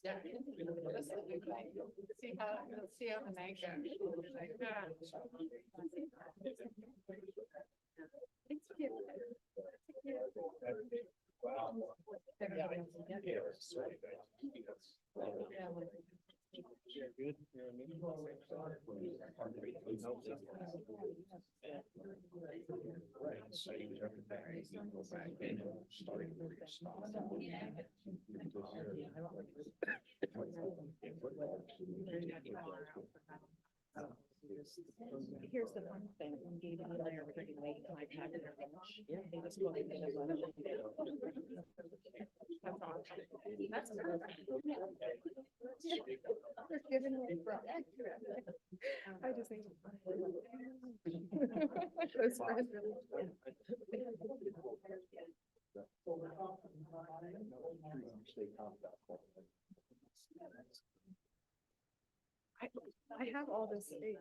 Yeah. See how the night goes. Wow. Good. Right. So you go back and starting where you stopped. Here's the one thing, when Gabe and I are pretty late, and I packed their lunch. Yeah, they just go and get it. That's they're giving me from. I just think those friends really. I have all this space.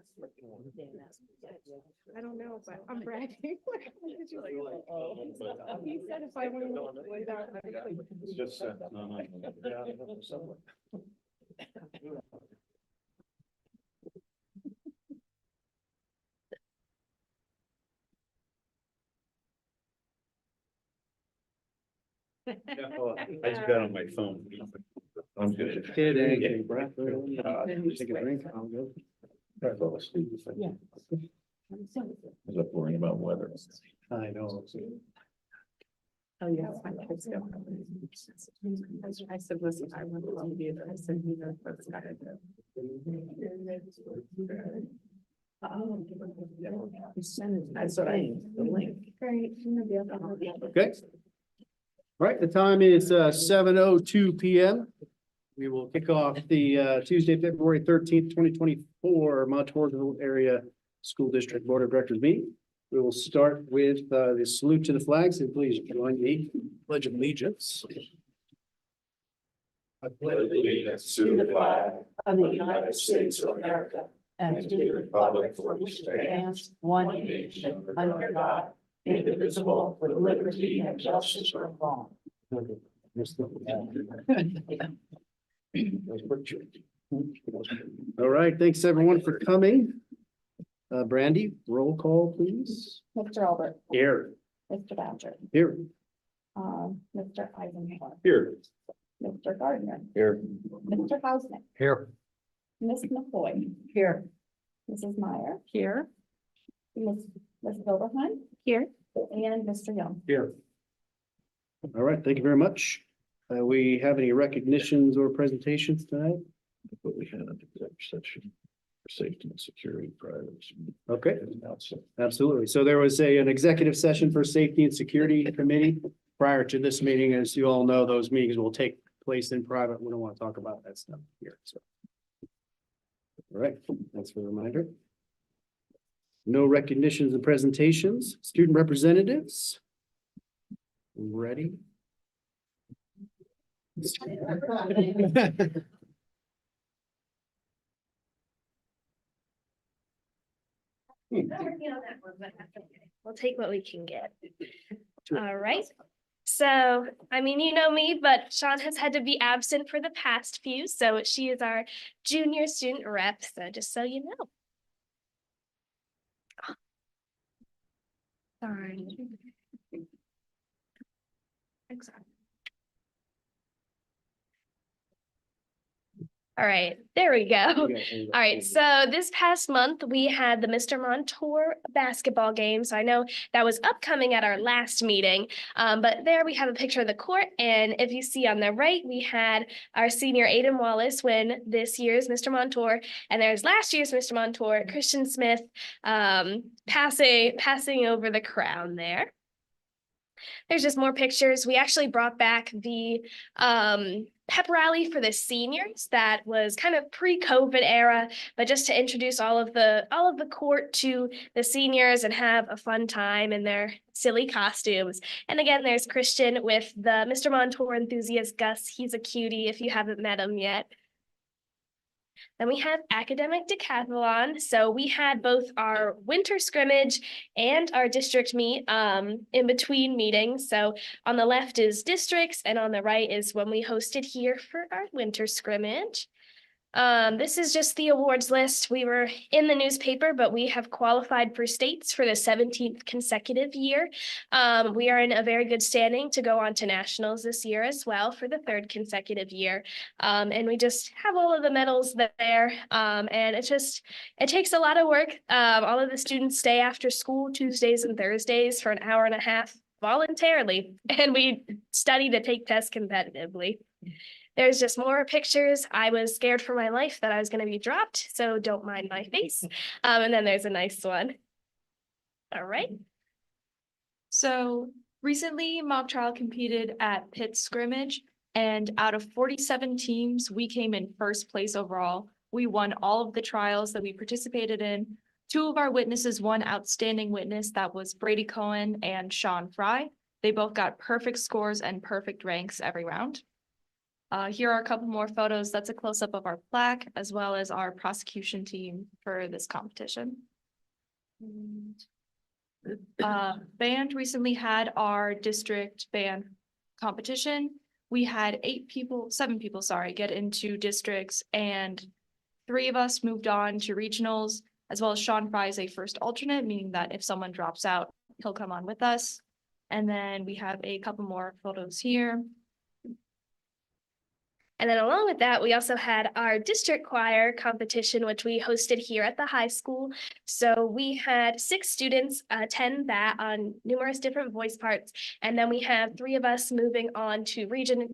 I don't know, but I'm bragging. He said if I went without. It's just, no. I just got on my phone. I'm good. Kidding. Take a drink. I'm good. I fell asleep. Yeah. I was up worrying about weather. I know. Oh, yeah. My kids go. I said, listen, I want to be there. I said, you know, that's got to go. That's what I, the link. Okay. All right, the time is 7:02 p.m. We will kick off the Tuesday, February 13th, 2024 Montourville Area School District Board of Directors meeting. We will start with the salute to the flags, and please join me. Pledge of Allegiance. I pledge allegiance to the flag of the United States of America and to the republic for which it stands, one nation, under God, indivisible, with liberty and justice for all. All right, thanks everyone for coming. Brandy, roll call, please. Mr. Albert, Here. Mr. Badger, Here. Mr. Eisenhower, Here. Mr. Gardner, Here. Mr. Hausman, Here. Ms. McCoy, Here. Mrs. Meyer, Here. Ms. Oberheim, Here. and Mr. Young. Here. All right, thank you very much. We have any recognitions or presentations tonight? But we had an executive session for safety and security priorities. Okay, absolutely. So there was an executive session for Safety and Security Committee prior to this meeting. As you all know, those meetings will take place in private. We don't want to talk about that stuff here, so. All right, thanks for the reminder. No recognitions and presentations. Student representatives. Ready? We'll take what we can get. All right. So, I mean, you know me, but Sean has had to be absent for the past few, so she is our junior student rep, so just so you know. Sorry. Exactly. All right, there we go. All right, so this past month we had the Mr. Montour basketball game. So I know that was upcoming at our last meeting, but there we have a picture of the court. And if you see on the right, we had our senior Aiden Wallace win this year's Mr. Montour, and there's last year's Mr. Montour, Christian Smith, passing over the crown there. There's just more pictures. We actually brought back the pep rally for the seniors that was kind of pre-COVID era, but just to introduce all of the court to the seniors and have a fun time in their silly costumes. And again, there's Christian with the Mr. Montour enthusiast Gus. He's a cutie if you haven't met him yet. Then we have academic decathlon. So we had both our winter scrimmage and our district meet in between meetings. So on the left is districts and on the right is when we hosted here for our winter scrimmage. This is just the awards list. We were in the newspaper, but we have qualified for states for the 17th consecutive year. We are in a very good standing to go on to nationals this year as well for the 3rd consecutive year. And we just have all of the medals there. And it takes a lot of work. All of the students stay after school Tuesdays and Thursdays for an hour and a half voluntarily, and we study to take tests competitively. There's just more pictures. I was scared for my life that I was going to be dropped, so don't mind my face. And then there's a nice one. All right. So recently mock trial competed at Pitt scrimmage, and out of 47 teams, we came in 1st place overall. We won all of the trials that we participated in. 2 of our witnesses won outstanding witness. That was Brady Cohen and Sean Fry. They both got perfect scores and perfect ranks every round. Here are a couple more photos. That's a close-up of our plaque as well as our prosecution team for this competition. Band recently had our district band competition. We had 7 people, get into districts, and 3 of us moved on to regionals, as well as Sean Fry is a first alternate, meaning that if someone drops out, he'll come on with us. And then we have a couple more photos here. And then along with that, we also had our district choir competition, which we hosted here at the high school. So we had 6 students attend that on numerous different voice parts. And then we have 3 of us moving on to regions.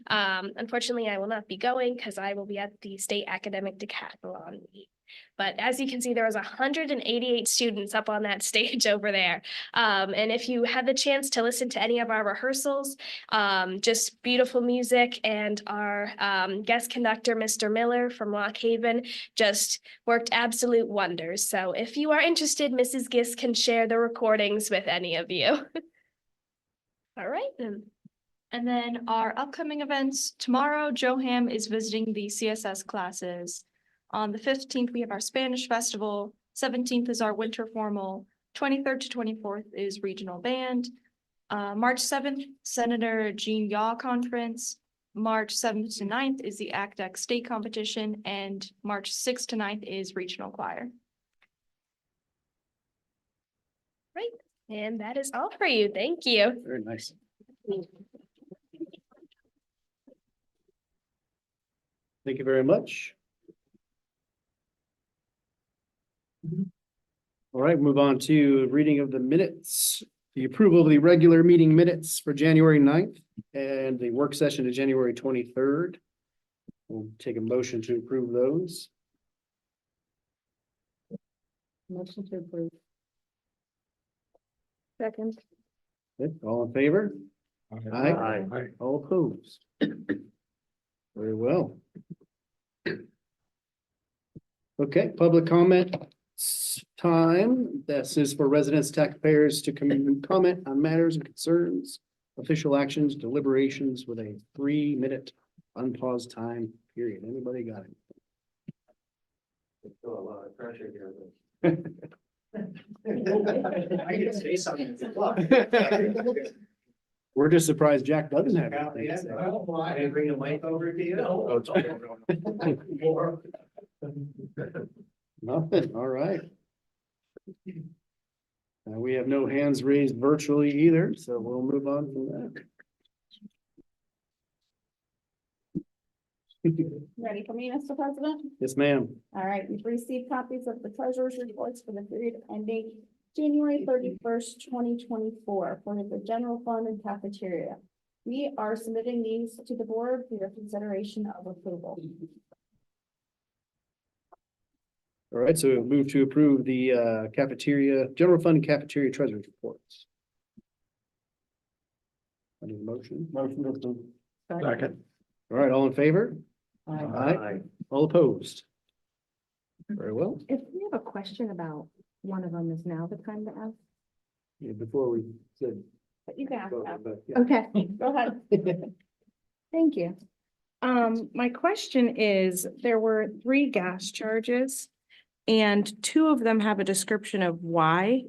Unfortunately, I will not be going because I will be at the state academic decathlon meet. But as you can see, there was 188 students up on that stage over there. And if you had the chance to listen to any of our rehearsals, just beautiful music, and our guest conductor, Mr. Miller from Lock Haven, just worked absolute wonders. So if you are interested, Mrs. Gist can share the recordings with any of you. All right. And then our upcoming events, tomorrow, Joe is visiting the CSS classes. On the 15th, we have our Spanish festival. 17th is our winter formal. 23rd to 24th is regional band. March 7th, Senator Jean Yaw conference. March 7th to 9th is the ACDEC state competition, and March 6th to 9th is regional choir. Right. And that is all for you. Thank you. Very nice. Thank you very much. All right, move on to reading of the minutes. The approval of the regular meeting minutes for January 9th and the work session to January 23rd. We'll take a motion to approve those. Motion to approve. Second. Okay, all in favor? Aye. Aye. All opposed? Very well. Okay, public comment time. This is for residents, taxpayers to comment on matters and concerns, official actions, deliberations with a 3-minute unpaused time period. Anybody got it? Feel a lot of pressure here. I can say something. We're just surprised Jack doesn't have Yeah, anything to say. well, I didn't bring the mic over to you. Oh, it's all Nothing, all right. We have no hands raised virtually either, so we'll move on from that. Ready for me, Mr. President? Yes, ma'am. All right, we've received copies of the treasurer's reports for the period ending January 31st, 2024 for the general fund and cafeteria. We are submitting these to the board for your consideration of approval. All right, so we'll move to approve the cafeteria, general fund and cafeteria treasurer's reports. I need a motion. Motion to approve. Second. All right, all in favor? Aye. Aye. All opposed? Very well. If we have a question about one of them, is now the time to ask? Yeah, before we said. But you can ask that. but, yeah. Okay, Go ahead. Thank you. My question is, there were 3 gas charges. And 2 of them have a description of why.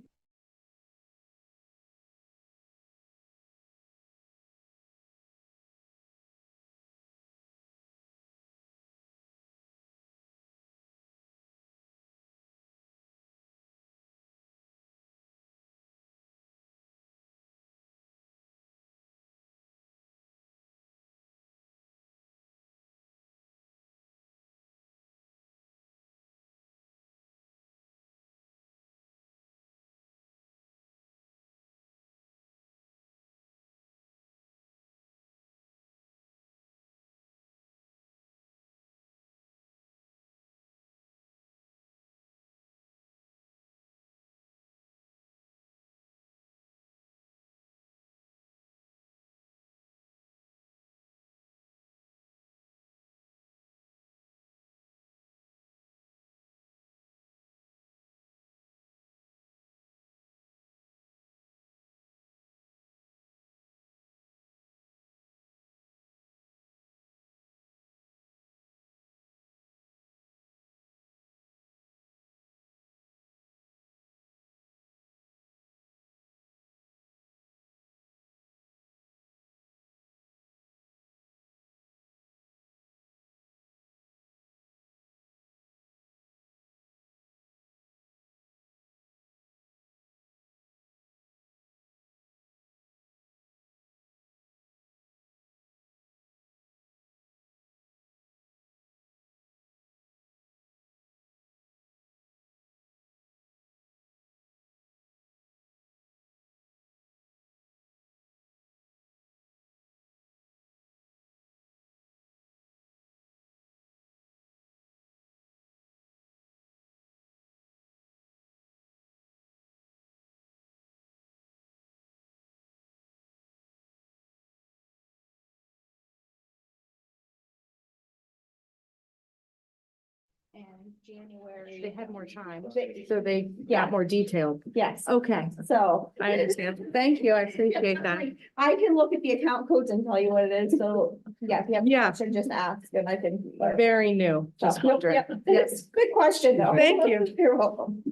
And January. They had more time, They- so they Yeah. got more detailed. Yes, Okay, so. I understand. Thank you. I appreciate that. I can look at the account codes and tell you what it is, so, yeah, if you have a Yeah. question, just ask and I can. Very new. So, Just nope, wondering. yep, it's good question though. Thank you. You're welcome.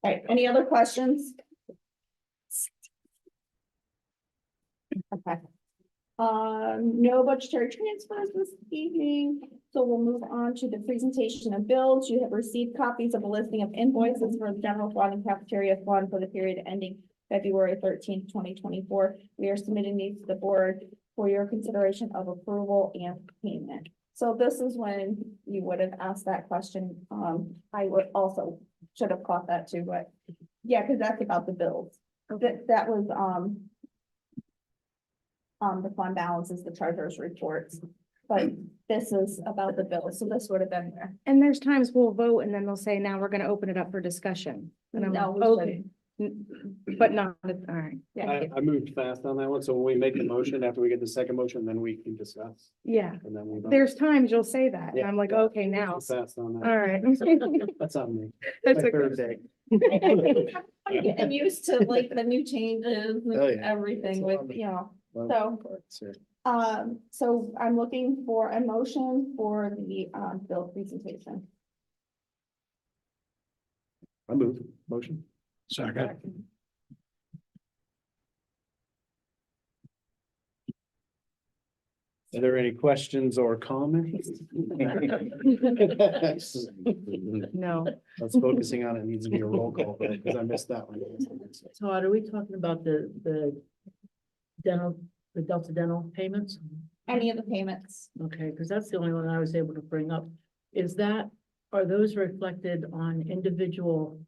All right, any other questions? Okay. No budgetary transfers this evening, so we'll move on to the presentation of bills. You have received copies of a listing of invoices for the general fund and cafeteria fund for the period ending February 13th, 2024. We are submitting these to the board for your consideration of approval and payment. So this is when you would have asked that question. I would also should have caught that too, but yeah, because that's about the bills. That was, the fund balances, the treasurer's reports, but this is about the bill, so this would have been there. And there's times we'll vote and then they'll say, now we're gonna open it up for discussion. And I'm No, like, we okay. But not, all right. Thank you. I moved fast on that one, so when we make the motion, after we get the second motion, then we can discuss. Yeah, And then we vote. there's times you'll say that, and Yeah. I'm like, okay, now. Fast on All that. right. That's on me. That's My okay. third day. Getting used to like the new changes Oh, and yeah. everything with, you know, So- Parts here. so I'm looking for a motion for the, bill presentation. I move, motion. Second. Are there any questions or comments? No. That's focusing on it needs to be a roll call, because I missed that one. Todd, are we talking about the dental, the Delta dental payments? Any of the payments? Okay, because that's the only one I was able to bring up. Is that, are those reflected on individual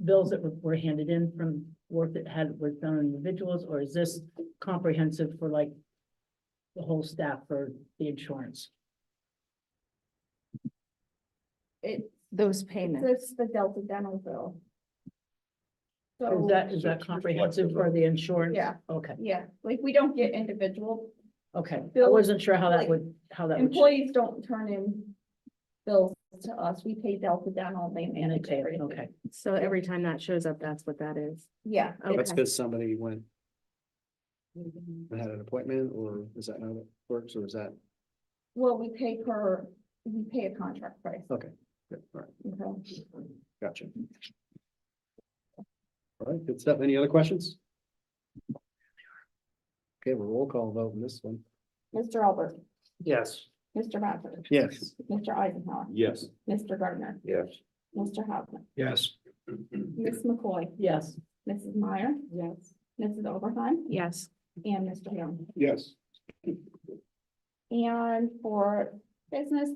bills that were handed in from work that was done on individuals, or is this comprehensive for like the whole staff for the insurance? Those payments. It's the Delta dental bill. So, Is that comprehensive for the insurance? Yeah. Okay, yeah, like we don't get individual, okay. I Bill, wasn't sure how that like, would, show. employees don't turn in bills to us, we pay Delta dental, they manage Okay, everything. okay. So every time that shows up, that's what that is. Yeah. Okay. That's because somebody went had an appointment, or is that how it works, or is that, Well, we pay a contract price. okay, good, all right, Okay. gotcha. All right, good stuff. Any other questions? Okay, we'll roll call vote on this one. Mr. Albert, Yes. Mr. Bradford, Yes. Mr. Eisenhower, Yes. Mr. Gardner, Yes. Mr. Hoffman, Yes. Ms. McCoy, Yes. Mrs. Meyer, Yes. Mrs. Overheim, Yes. and Mr. Young. Yes. And for business,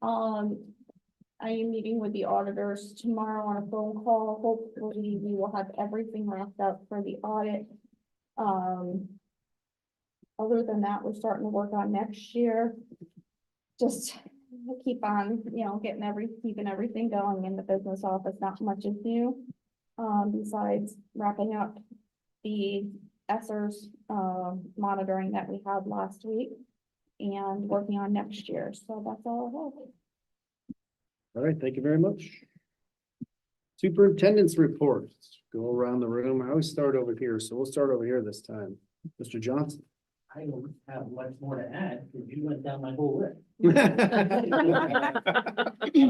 I am meeting with the auditors tomorrow on a phone call. Hopefully, we will have everything wrapped up for the audit. Other than that, we're starting to work on next year. Just keep on, keeping everything going in the business office. Not much is new. Besides wrapping up the ESSERS, monitoring that we had last week and working on next year. So that's all I have. All right, thank you very much. Superintendent's reports, go around the room. I always start over here, so we'll start over here this time. Mr. Johnson. I don't have much more to add, because you went down my whole list.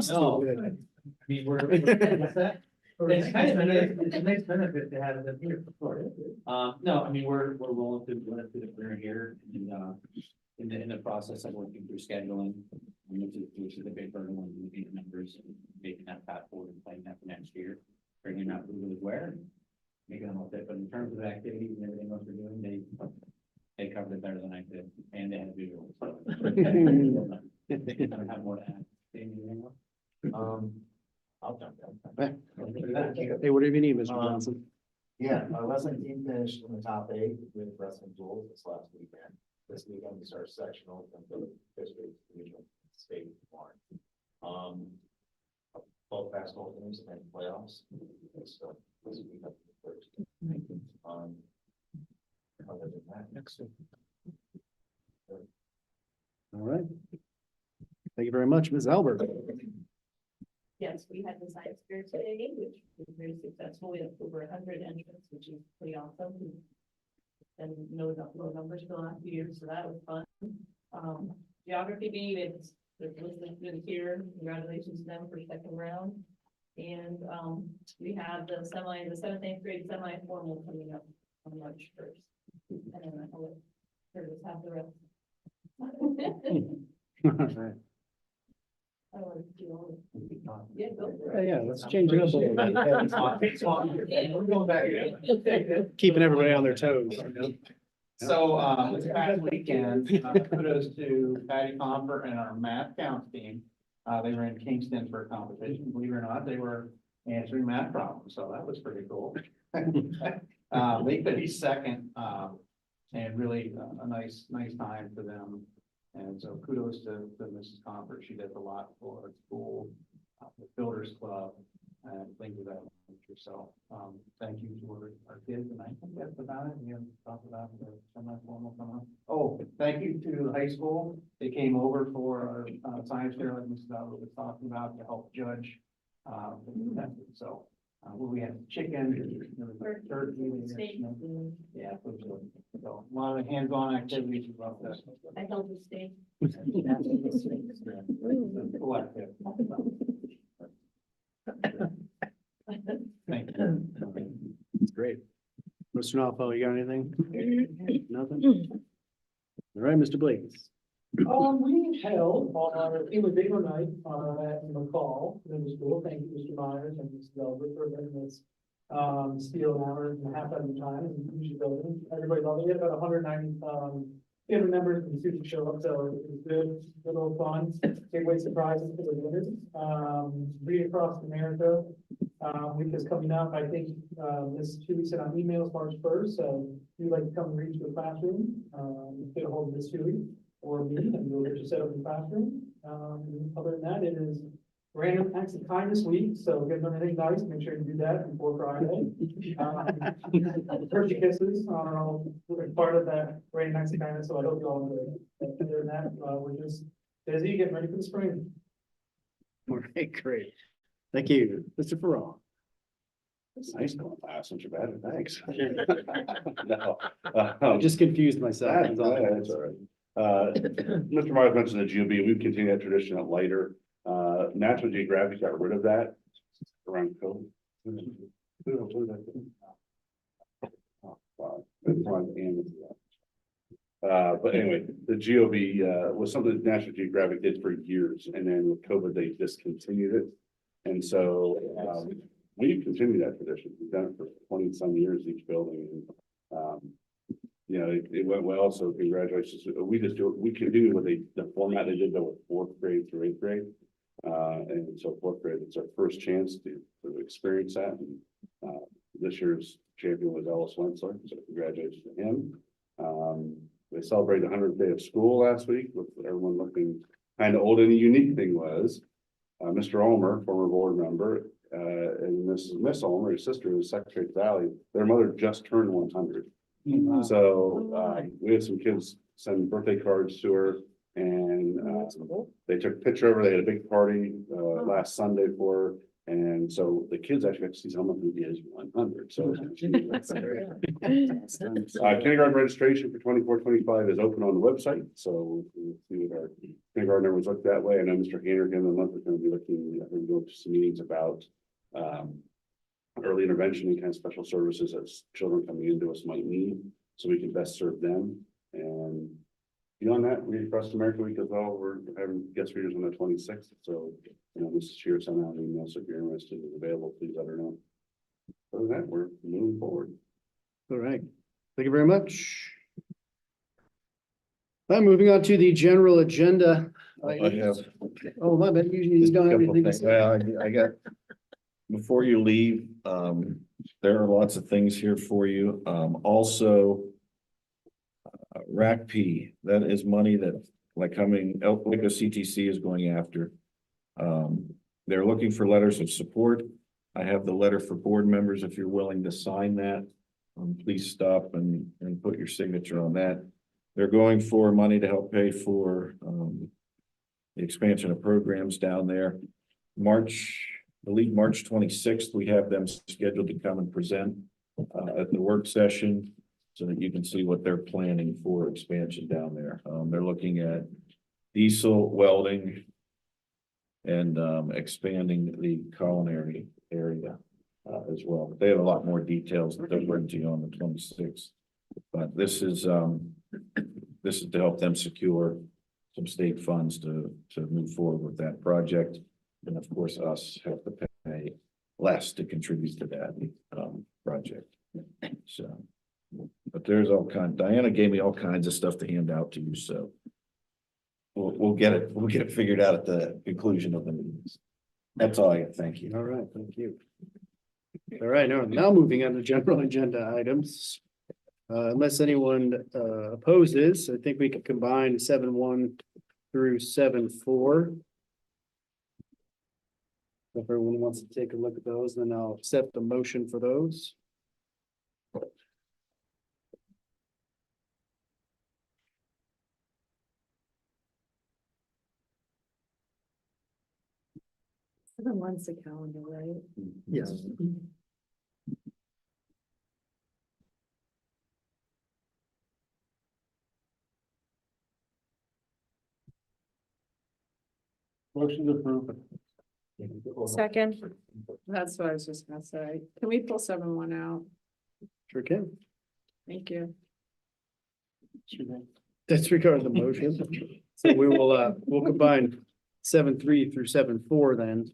Still good. I mean, what's that? It's kind of, it's a nice benefit to have them here before. No, I mean, we're rolling through, we're here, and, in the process of working through scheduling, which is the big burden on looking at numbers and making that path forward and planning that for next year, bringing out who goes where, and making them all fit. But in terms of activities and everything else we're doing, they covered it better than I did, and they had visuals. I don't have more to add. Anything else? I'll jump in. Hey, whatever you need, Mr. Johnson. Yeah, our wrestling team finished in the top 8 with wrestling duels this last weekend. This weekend we start sectional from the district, regional, state, Warren. Both basketball teams and playoffs. So this week up to the first. Other than that, next week. All right. Thank you very much, Ms. Albert. Yes, we had the science fair today, which was very successful. We had over 100 entrants, which is pretty awesome. And low numbers for the last few years, so that was fun. Geography meeting, it's listed here. Congratulations to them for second round. And we have the 7th, 8th grade semi-formal coming up on March 1st. And then I'll let Curtis have the rest. All right. I want to do all of it. Yeah, go for it. Yeah, let's change it up a little bit. We're going back here. Keeping everybody on their toes. So, this past weekend, kudos to Patty Comfort and our math counts team. They were in Kingston for a competition. Believe it or not, they were answering math problems, so that was pretty cool. They finished second, and really a nice time for them. And so kudos to Mrs. Comfort. She does a lot for our school, the Builders Club, and things of that nature. So, thank you to our kids, and I think that's about it. We haven't talked about the semi-formal coming up. Oh, thank you to the high school. They came over for our science fair, like Mrs. Albert was talking about, to help judge. So, we had chicken, turkey, Steak. yeah, so a lot of hands-on activities about that. I held the state. Collective. Thank you. That's great. Mr. Nalfo, you got anything? Nothing? All right, Mr. Blake. We held on our Innovator Night, at McCall Middle School. Thank you, Mr. Myers and Mr. Albert for letting us, steal an hour and a half at a time in the usual building. Everybody loved it. We had about 190, family members and students show up, so it was good, little fun. Big way surprises for the winners. Read Across America, week is coming up. I think, this 2 weeks on emails, March 1st. So if you'd like to come and read to the classroom, get a hold of Miss Huey or me, and we'll get you set up in the classroom. Other than that, it is random acts of kindness week, so give them anything nice, make sure you do that before Friday. Turkey kisses are all part of that random acts of kindness, so I hope you all enjoy it. Other than that, we're just busy getting ready for the spring. All right, great. Thank you. Mr. Farrar. It's nice going last, since you're bad, thanks. No, I just confused myself. That's all right. Mr. Myers mentioned the GOB, we've continued that tradition at Lighter. National Geographic got rid of that around COVID. Oh, wow. It's on Amazon. But anyway, the GOB was something that National Geographic did for years, and then with COVID, they discontinued it. And so we've continued that tradition. We've done it for 20 some years, each building. And, you know, it went well, so congratulations. We just do it, we continue with the format they did though with 4th grade through 8th grade. And so 4th grade, it's our first chance to experience that. And this year's champion was Ellis Wensler, so congratulations to him. They celebrated the 100th day of school last week with everyone looking kind of old. And the unique thing was Mr. Ulmer, former board member, and Miss Ulmer, his sister, who's Secretary of the Valley, their mother just turned 100. So we had some kids send birthday cards to her, and they took a picture of her. They had a big party last Sunday for her. And so the kids actually got to see someone who is 100. So kindergarten registration for 24-25 is open on the website. So we'll see what our kindergarten numbers look that way. I know Mr. Hanner in the month is going to be looking, I think, going to some meetings about early intervention and kind of special services as children coming into us might need, so we can best serve them. And beyond that, Read Across America Week as well. We're having guest readers on the 26th. So, you know, Mrs. Shear sent out an email. So if you're interested and available, please let her know. Other than that, we're moving forward. All right. Thank you very much. Moving on to the general agenda. I have Oh, my bad. Usually you don't have couple anything to things. say. Well, I got, before you leave, there are lots of things here for you. Also, RACP, that is money that like coming, Waco CTC is going after. They're looking for letters of support. I have the letter for board members. If you're willing to sign that, please stop and put your signature on that. They're going for money to help pay for the expansion of programs down there. March 26th, we have them scheduled to come and present at the work session so that you can see what they're planning for expansion down there. They're looking at diesel welding and expanding the culinary area as well. They have a lot more details that they'll bring to you on the 26th. But this is to help them secure some state funds to move forward with that project. And of course, us have to pay less to contribute to that project. So, but there's all kind. Diana gave me all kinds of stuff to hand out to you, so we'll get it figured out at the conclusion of the meetings. That's all I got. Thank you. All right, thank you. All right, now moving on to general agenda items. Unless anyone opposes, I think we could combine 7.1 through 7.4. If everyone wants to take a look at those, then I'll accept the motion for those. Everyone's the calendar, right? Yes. Motion approved. Second. That's what I was just gonna say. Can we pull 7.1 out? Sure can. Thank you. Disregard the motion. So we will, we'll combine 7.3 through 7.4 then.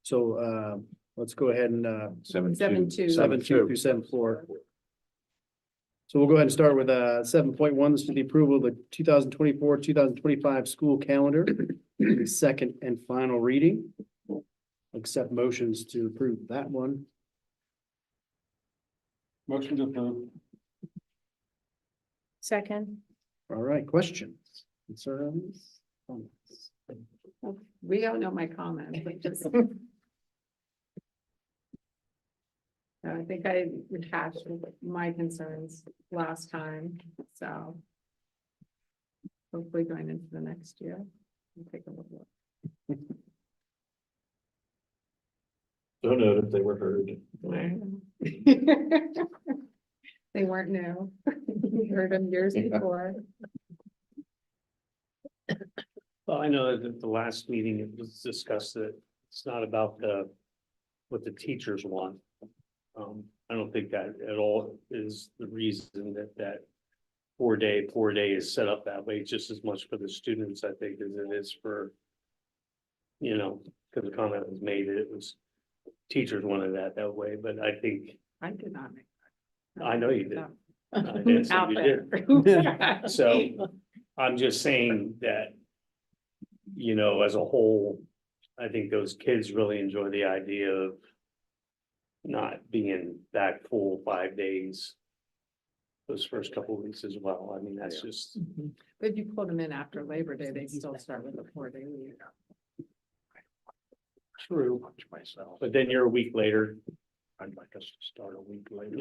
So, let's go ahead and, 7.2. 7.2. 7.2 through 7.4. So we'll go ahead and start with 7.1. This is the approval of the 2024-2025 school calendar. The second and final reading. Accept motions to approve that one. Motion approved. Second. All right, questions, concerns, comments? We don't know my comment, but just. I think I rehashed my concerns last time, so. Hopefully going into the next year, we'll take a look. So noted, they were heard. They weren't new. We heard them years before. Well, I know that at the last meeting, it was discussed that it's not about what the teachers want. I don't think that at all is the reason that 4-day is set up that way, just as much for the students, I think, as it is for, because the comment was made, that it was teachers wanted that way, but I think, I did not make that. I know you did. I didn't say Out you there. did. So I'm just saying that, as a whole, I think those kids really enjoy the idea of not being back full 5 days those first couple of weeks as well. I mean, that's just, But if you pull them in after Labor Day, they still start with a 4-day week. true, Myself. but then you're a week later, I'd like us to start a week later.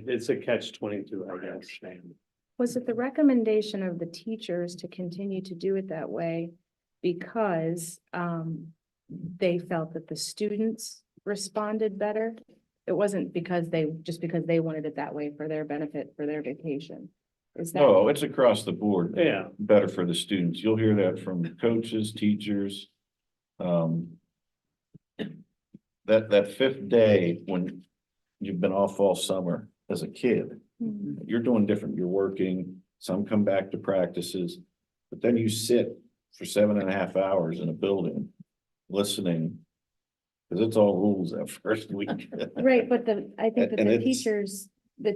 it's a catch-22, I guess. understand. Was it the recommendation of the teachers to continue to do it that way because they felt that the students responded better? It wasn't because because they wanted it that way for their benefit, for their vacation. Is that? Oh, it's across the board. Yeah. Better for the students. You'll hear that from coaches, teachers. That fifth day when you've been off all summer as a kid, Mhm. you're doing different. You're working, some come back to practices, but then you sit for 7.5 hours in a building listening. Cause it's all rules that first week. Right, but I think that And the it's- teachers, the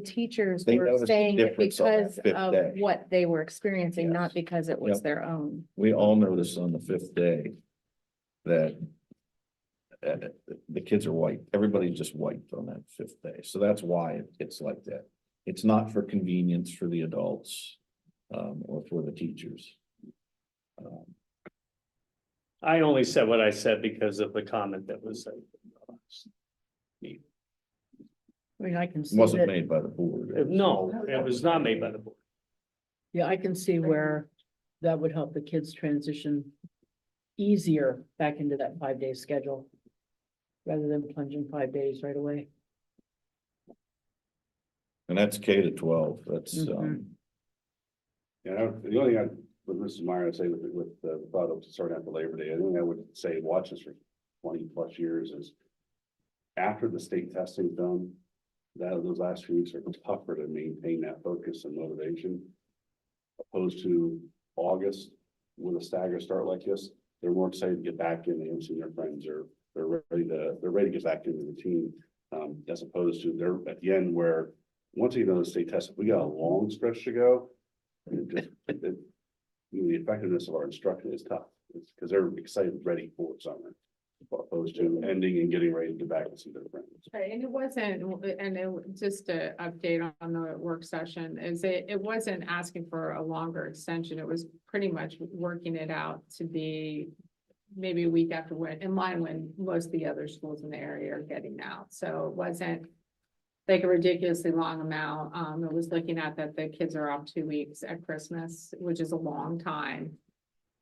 teachers They were noticed the saying it difference on that because fifth of day. what they were experiencing, Yes. not because it was Yep. their own. We all noticed on the fifth day that the kids are white. Everybody's just white on that fifth day. So that's why it's like that. It's not for convenience for the adults, or for the teachers. I only said what I said because of the comment that was said. I mean, I can see Wasn't that, made by the board. No, it was not made by the board. Yeah, I can see where that would help the kids transition easier back into that 5-day schedule. Rather than plunging 5 days right away. And that's K to 12. That's, Yeah, the only thing with Mrs. Meyer, I'd say with the thought of starting after Labor Day, I think I would say watch this for 20+ years is after the state testing's done, those last few weeks are tougher to maintain that focus and motivation. Opposed to August with a stagger start like this, they're more excited to get back in, they haven't seen their friends, or they're ready to get back into the team. As opposed to they're at the end where once you know the state test, we got a long stretch to go. And the effectiveness of our instruction is tough. It's because they're excited, ready for summer. Opposed to ending and getting ready to get back and see their friends. Right, and it wasn't, just to update on the work session, it wasn't asking for a longer extension. It was pretty much working it out to be maybe a week after in line when most of the other schools in the area are getting out. So it wasn't like a ridiculously long amount. It was looking at that the kids are off 2 weeks at Christmas, which is a long time.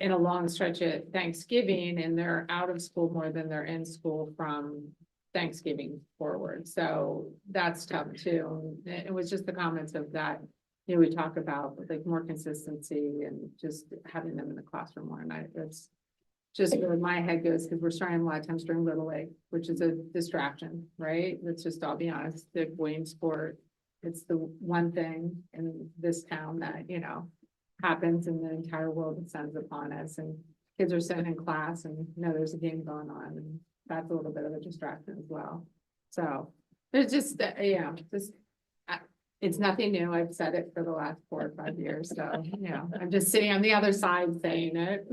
In a long stretch at Thanksgiving, and they're out of school more than they're in school from Thanksgiving forward. So that's tough too. It was just the comments of that, we talk about like more consistency and just having them in the classroom more. And that's just where my head goes, because we're starting a lot of times during Little League, which is a distraction, right? Let's just all be honest, the Wayne sport, it's the one thing in this town that, happens in the entire world descends upon us, and kids are sitting in class and there's a game going on, and that's a little bit of a distraction as well. So there's just, it's nothing new. I've said it for the last 4 or 5 years. So, I'm just sitting on the other side saying it.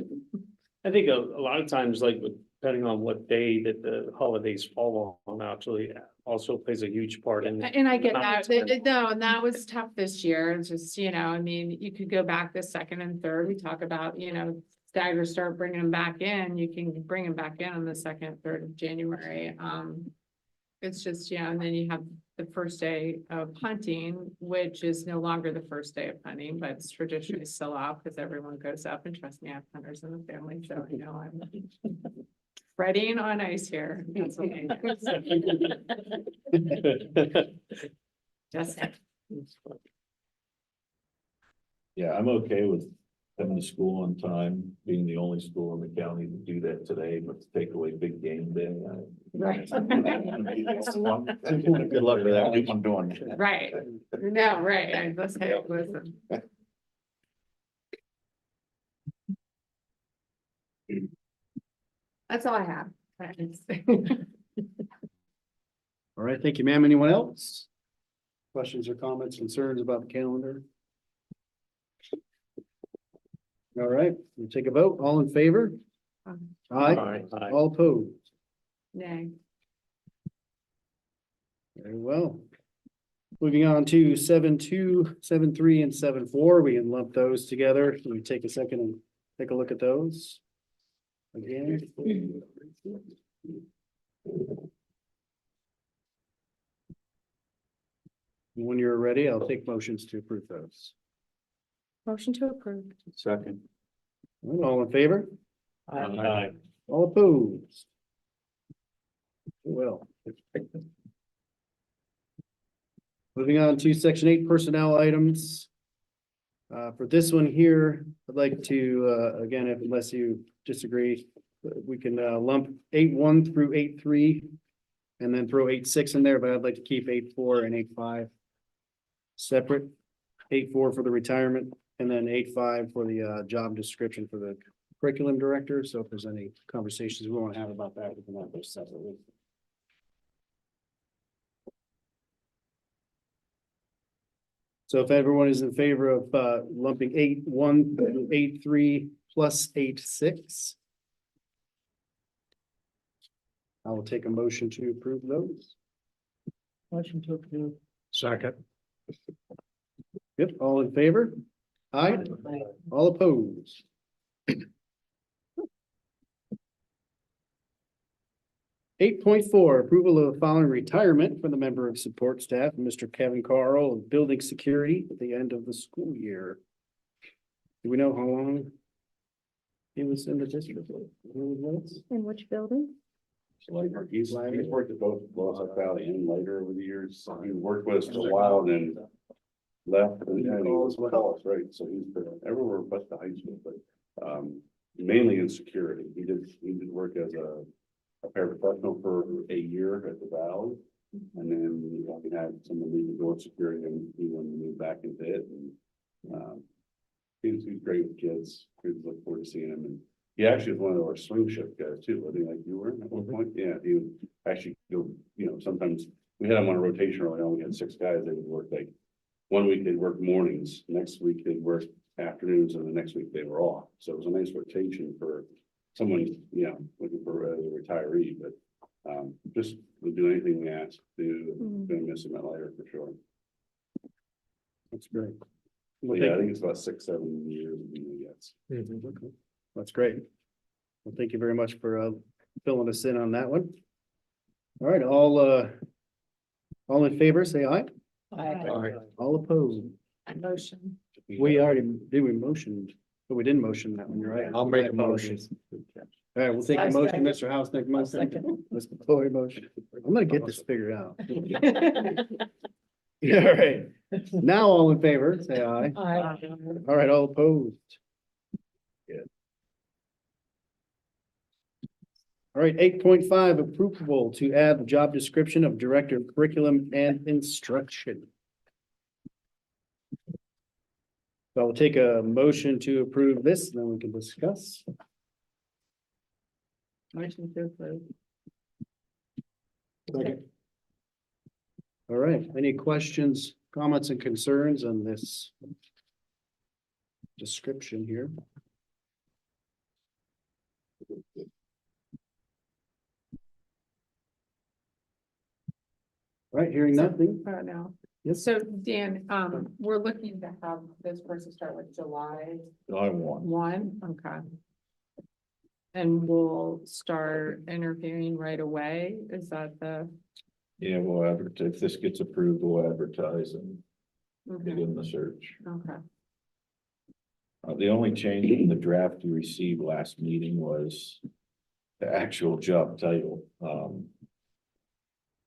I think a lot of times, like depending on what day that the holidays fall on, actually also plays a huge part in. And I get not that, no, and that was tough this year. It's just, you could go back the second and third. We talk about, stagger, start bringing them back in. You can bring them back in on the 2nd, 3rd of January. It's just, and then you have the first day of hunting, which is no longer the first day of hunting, but it's traditionally still off because everyone goes up, and trust me, I have hunters in the family, so I'm Breading on ice here. That's okay. Just Yeah, I'm okay with coming to school on time, being the only school in the county to do that today, but to take away big game day. right. Good luck with that, keep on doing it. Right. No, right. I just say, listen. That's all I have. All right, thank you, ma'am. Anyone else? Questions or comments, concerns about the calendar? All right, we'll take a vote. All in favor? Aye. All opposed? Nay. Very well. Moving on to 7.2, 7.3, and 7.4, we can lump those together. Can we take a second and take a look at those? Again. When you're ready, I'll take motions to approve those. Motion to approve. Second. All in favor? Aye. All opposed? Well. Moving on to section 8 personnel items. For this one here, I'd like to, again, unless you disagree, we can lump 8.1 through 8.3 and then throw 8.6 in there, but I'd like to keep 8.4 and 8.5 separate. 8.4 for the retirement and then 8.5 for the job description for the curriculum director. So if there's any conversations we want to have about that, we can have those separately. So if everyone is in favor of lumping 8.1 through 8.3 plus 8.6. I will take a motion to approve those. Motion to approve. Second. Yep, all in favor? Aye. All opposed? 8.4, approval of the following retirement for the member of support staff, Mr. Kevin Carl of Building Security at the end of the school year. Do we know how long he was in the district? In which building? He's worked at both Lost Valley and later over the years. So he worked with us for a while and then left and then he was with us, right? So he's been everywhere but the high school, but mainly in security. He did work as a paraprofessional for a year at the Valley. And then we had someone leave the door security and he wanted to move back into it. And he's great with kids. We look forward to seeing him. And he actually was one of our swing shift guys too, wasn't he? Like you were at one point? Yeah, he would actually go, sometimes we had him on a rotation early on. We had 6 guys that would work like 1 week they'd work mornings, next week they'd work afternoons, and the next week they were off. So it was a nice rotation for someone, looking for a retiree, but just would do anything we asked to do. Gonna miss him at later for sure. That's great. But yeah, I think it's about 6-7 years. Okay. That's great. Well, thank you very much for filling us in on that one. All right, all in favor, say aye. Aye. All opposed? Motion. We already motioned, but we didn't motion that one, you're right. I'll make a motion. All right, we'll take a motion, Mr. House, make a motion. Mr. Chloe motion. I'm gonna get this figured out. Yeah, all right. Now all in favor, say aye. Aye. All right, all opposed? Good. All right, 8.5, approval to add the job description of Director of Curriculum and Instruction. So I'll take a motion to approve this, and then we can discuss. Motion to approve. All right, any questions, comments, and concerns on this description here? All right, hearing nothing. No. Yes. So Dan, we're looking to have this person start with July I want. 1, okay. And we'll start interviewing right away, is that the? Yeah, we'll advertise, if this gets approved, we'll advertise and Okay. begin the search. Okay. The only change in the draft you received last meeting was the actual job title,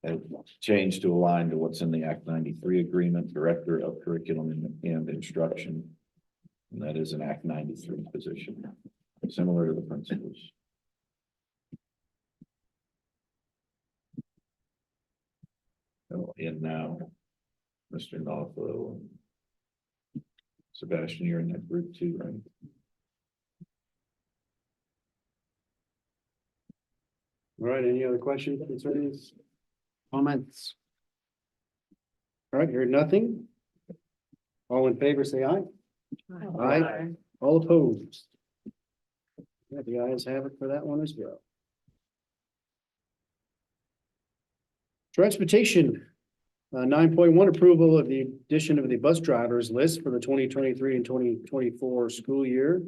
and changed to align to what's in the Act 93 agreement, Director of Curriculum and Instruction. And that is an Act 93 position, similar to the principals. Oh, and now, Mr. Knopfler. Sebastian, you're in that group too, right? All right, any other questions, concerns, comments? All right, hearing nothing. All in favor, say aye. Aye. All opposed. Yeah, the ayes have it for that one as well. Transportation, 9.1 approval of the addition of the bus drivers list for the 2023 and 2024 school year.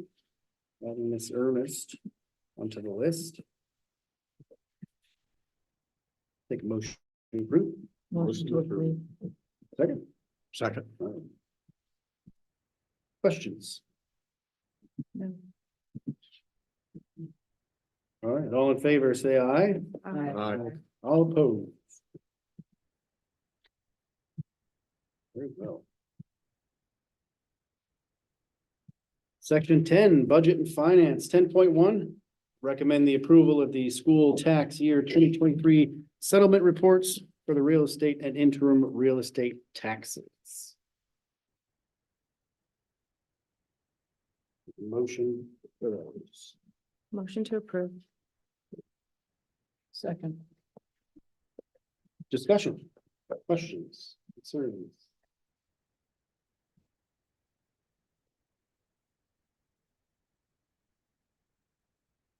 Adding Ms. Ernest onto the list. Take a motion to approve. Motion to approve. Second. Second. Questions? No. All right, all in favor, say aye. Aye. All opposed. Very well. Section 10, Budget and Finance, 10.1. Recommend the approval of the school tax year 2023 settlement reports for the real estate and interim real estate taxes. Motion for those. Motion to approve. Second. Discussion, questions, concerns?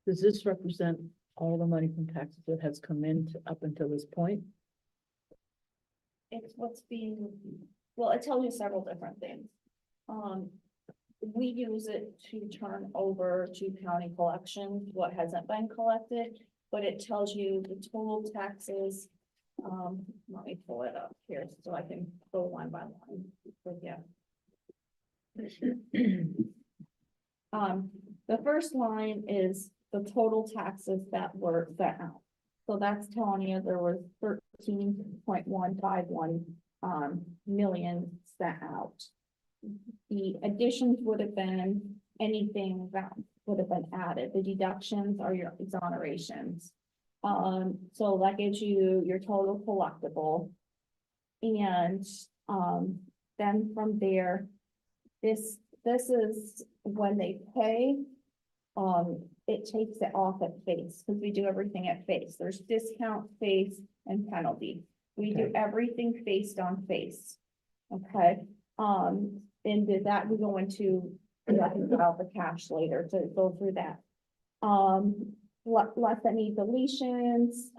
Does this represent all the money from taxes that has come in up until this point? It's what's being, well, it tells you several different things. We use it to turn over to county collections, what hasn't been collected, but it tells you the total taxes. Let me pull it up here so I can go line by line with you. The first line is the total taxes that were set out. So that's telling you there was 13.151 million set out. The additions would have been anything that would have been added. The deductions are your exonerations. So that gives you your total collectible. And then from there, this is when they pay. It takes it off at face because we do everything at face. There's discount, face, and penalty. We do everything based on face. Okay. And did that we go into reconcile the cash later to go through that. Less any deletions,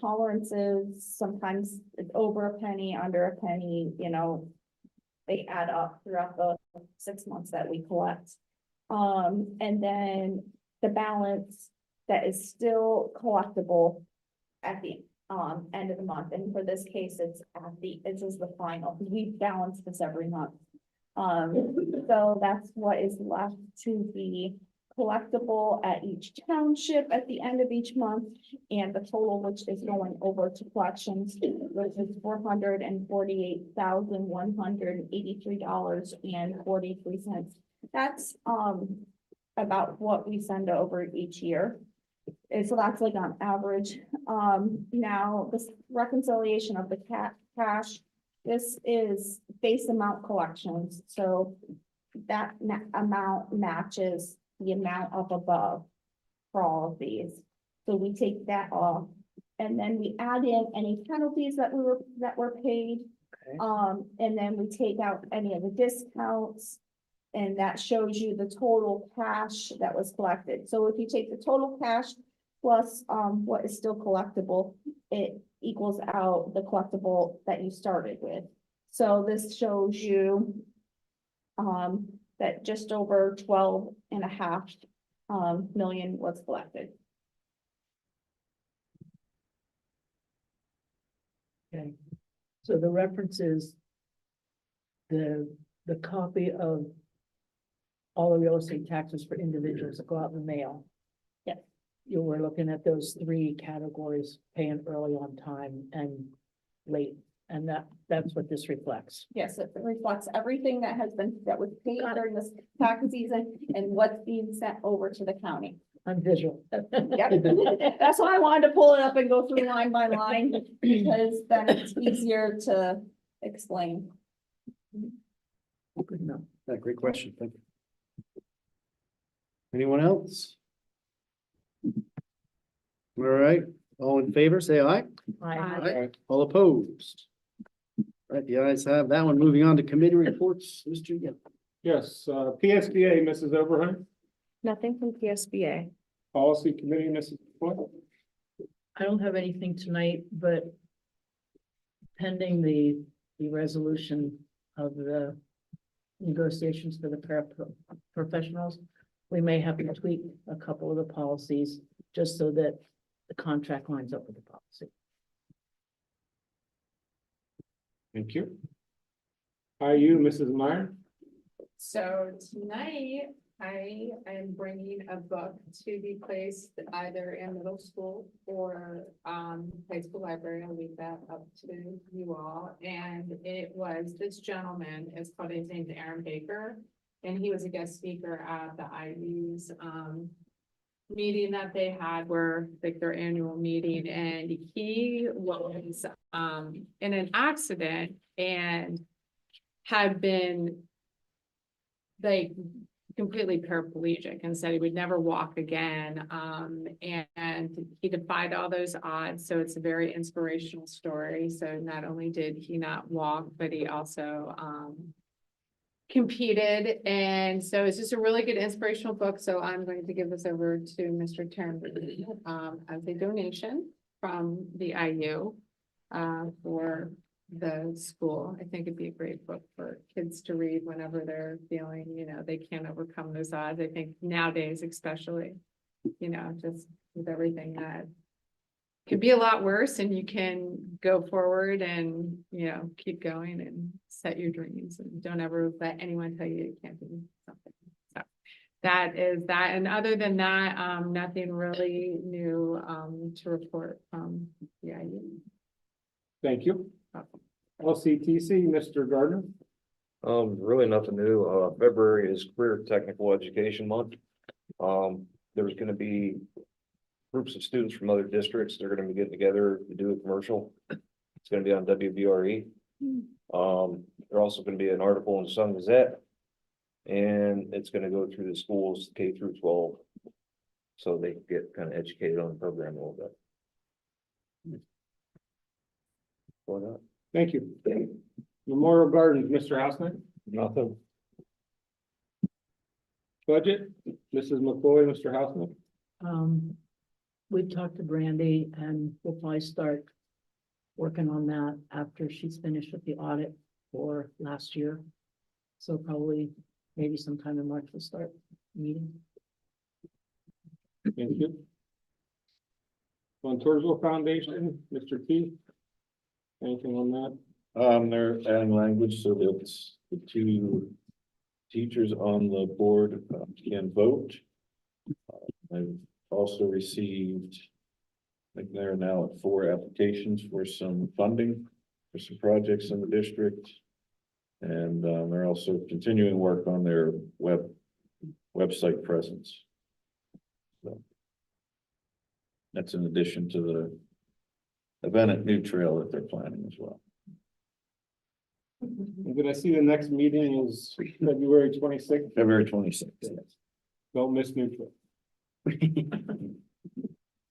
tolerances, sometimes it's over a penny, under a penny, you know, they add up throughout the 6 months that we collect. And then the balance that is still collectible at the end of the month. And for this case, it's this is the final, because we balance this every month. So that's what is left to be collectible at each township at the end of each month, and the total which is going over to collections, which is $448,183.43. That's about what we send over each year. And so that's like on average. Now this reconciliation of the cash, this is base amount collections. So that amount matches the amount up above for all of these. So we take that off and then we add in any penalties that were paid. Okay. And then we take out any of the discounts. And that shows you the total cash that was collected. So if you take the total cash plus what is still collectible, it equals out the collectible that you started with. So this shows you that just over 12.5 million was collected. Okay, so the reference is the copy of all the real estate taxes for individuals that go out in the mail. Yes. you were looking at those three categories, paying early on time and late. And that's what this reflects. Yes, it reflects everything that was paid during this tax season and what's being sent over to the county. I'm visual. Yep. That's why I wanted to pull it up and go through line by line, because then it's easier to explain. Good enough. Yeah, great question. Thank you. Anyone else? All right, all in favor, say aye. I, All opposed? Right, the ayes have that one. Moving on to committee reports, Mr. Yep. Yes, PSBA, Mrs. Overheim, Nothing from PSBA. Policy Committee, Mrs. Foot. I don't have anything tonight, but pending the resolution of the negotiations for the professionals, we may have to tweak a couple of the policies just so that the contract lines up with the policy. Thank you. IU, Mrs. Meyer. So tonight, I am bringing a book to be placed either in middle school or high school library. I'll leave that up to you all. And it was this gentleman, his name's Aaron Baker, and he was a guest speaker at the IU's meeting that they had, where like their annual meeting, and he was in an accident and had been like completely paraplegic and said he would never walk again. And he defied all those odds. So it's a very inspirational story. So not only did he not walk, but he also competed. And so it's just a really good inspirational book. So I'm going to give this over to Mr. Turnbull as a donation from the IU for the school. I think it'd be a great book for kids to read whenever they're feeling, they can't overcome those odds. I think nowadays, especially, just with everything that could be a lot worse, and you can go forward and, keep going and set your dreams, and don't ever let anyone tell you you can't do something. So that is that. And other than that, nothing really new to report from the IU. Thank you. LCTC, Mr. Gardner. Really nothing new. February is Career Technical Education Month. There's gonna be groups of students from other districts. They're gonna be getting together to do a commercial. It's gonna be on WVRE. There's also gonna be an article in the Sun Gazette. And it's gonna go through the schools K through 12. So they can get kind of educated on the program a little bit. Why not? Thank you. Memorial Gardens, Mr. Hausman. Nothing. Budget, Mrs. McCoy, Mr. Hausman. We've talked to Brandy and we'll probably start working on that after she's finished with the audit for last year. So probably maybe sometime in March we'll start meeting. Thank you. Montoursville Foundation, Mr. Keith. Anything on that? They're adding language so that the two teachers on the board can vote. I've also received, I think they're now at 4 applications for some funding for some projects in the district. And they're also continuing work on their website presence. So that's in addition to the event at New Trail that they're planning as well. Did I see the next meeting is February 26th? February 26th. Don't miss neutral.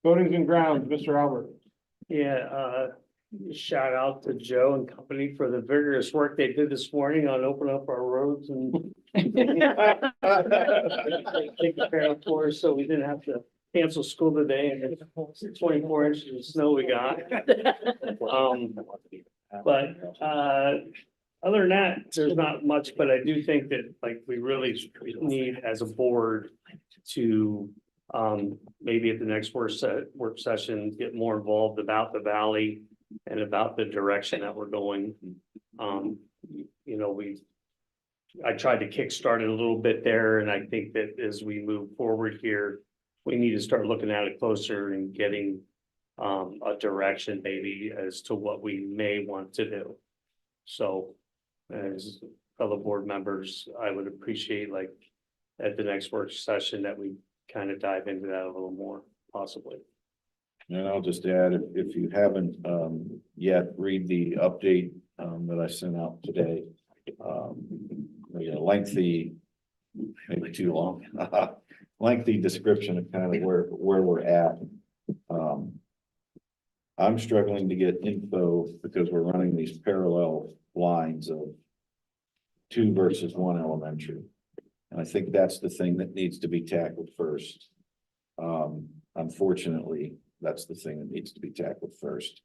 Buildings and grounds, Mr. Albert. Yeah, shout out to Joe and company for the vigorous work they did this morning on opening up our roads and taking care of for us, so we didn't have to cancel school today, and it's 24 inches of snow we got. Other than that, there's not much, but I do think that we really need as a board to maybe at the next work session, get more involved about the valley and about the direction that we're going. I tried to kickstart it a little bit there, and I think that as we move forward here, we need to start looking at it closer and getting a direction maybe as to what we may want to do. So as fellow board members, I would appreciate like at the next work session that we kind of dive into that a little more possibly. And I'll just add, if you haven't yet, read the update that I sent out today. Lengthy, maybe too long, lengthy description of kind of where we're at. I'm struggling to get info because we're running these parallel lines of 2 versus 1 elementary. And I think that's the thing that needs to be tackled first. Unfortunately, that's the thing that needs to be tackled first.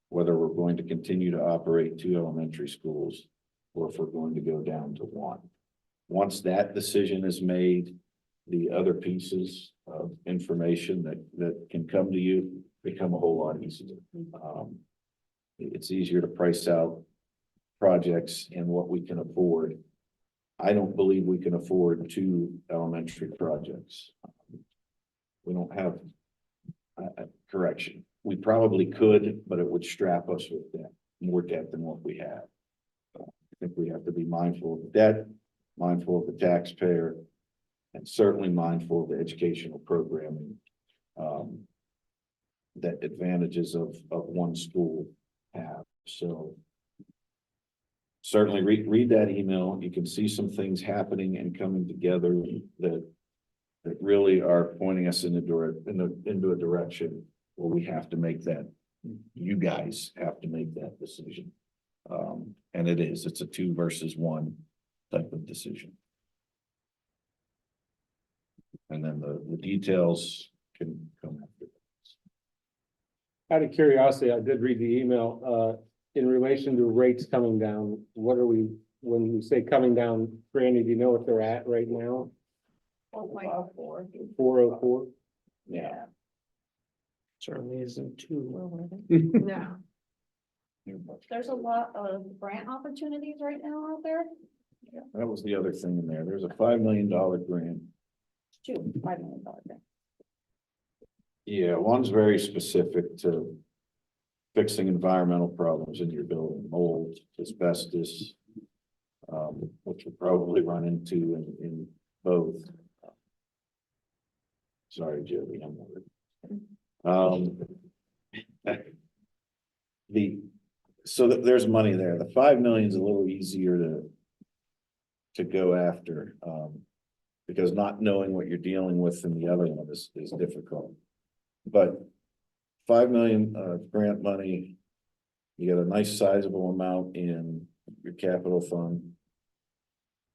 Whether we're going to continue to operate 2 elementary schools or if we're going to go down to 1. Once that decision is made, the other pieces of information that can come to you become a whole lot easier. It's easier to price out projects and what we can afford. I don't believe we can afford 2 elementary projects. We don't have correction. We probably could, but it would strap us with that more debt than what we have. I think we have to be mindful of the debt, mindful of the taxpayer, and certainly mindful of the educational programming that advantages of 1 school have. So certainly read that email. You can see some things happening and coming together that really are pointing us into a direction where we have to make that. You guys have to make that decision. And it's a 2 versus 1 type of decision. And then the details can come after. Out of curiosity, I did read the email, in relation to rates coming down, what are we, when we say coming down, Brandy, do you know what they're at right now? 4.04. 404? Yeah. Certainly isn't too. No. There's a lot of grant opportunities right now out there. Yeah, that was the other thing in there. There's a $5 million grant. 5 million grant. Yeah, one's very specific to fixing environmental problems in your building, mold, asbestos, which we'll probably run into in both. Sorry, Jody, I'm worried. There's money there. The 5 million is a little easier to go after, because not knowing what you're dealing with in the other one is difficult. But 5 million grant money, you got a nice sizable amount in your capital fund.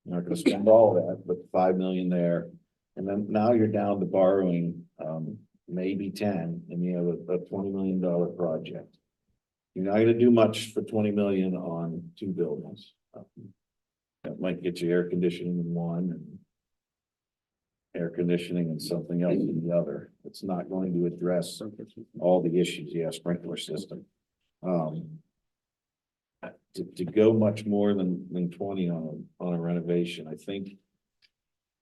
You're not gonna spend all of that, but 5 million there. And then now you're down to borrowing maybe 10, and you have a $20 million project. You're not gonna do much for 20 million on 2 buildings. That might get you air conditioning in one and air conditioning and something else in the other. It's not going to address all the issues. Yeah, sprinkler system. To go much more than 20 on a renovation, I think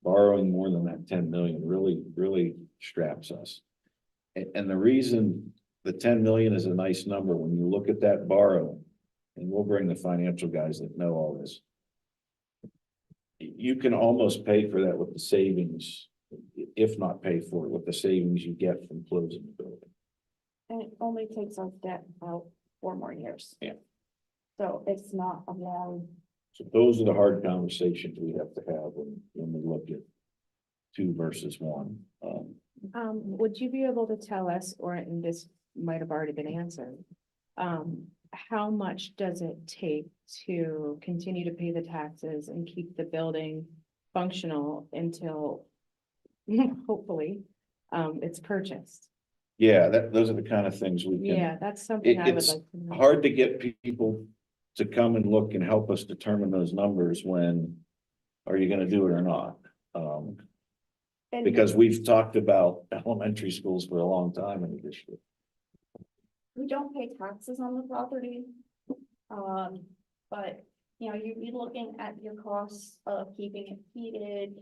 borrowing more than that 10 million really straps us. And the reason the 10 million is a nice number, when you look at that borrow, and we'll bring the financial guys that know all this, you can almost pay for that with the savings, if not pay for it with the savings you get from closing the building. And it only takes us debt about 4 more years. Yeah. So it's not a long. So those are the hard conversations we have to have when we look at 2 versus 1. Would you be able to tell us, or and this might have already been answered, how much does it take to continue to pay the taxes and keep the building functional until hopefully it's purchased? Yeah, those are the kind of things we can. Yeah, that's something I would It's like to know. hard to get people to come and look and help us determine those numbers when are you gonna do it or not? And Because we've talked about elementary schools for a long time in the district. we don't pay taxes on the property. But, you'd be looking at your costs of keeping it heated,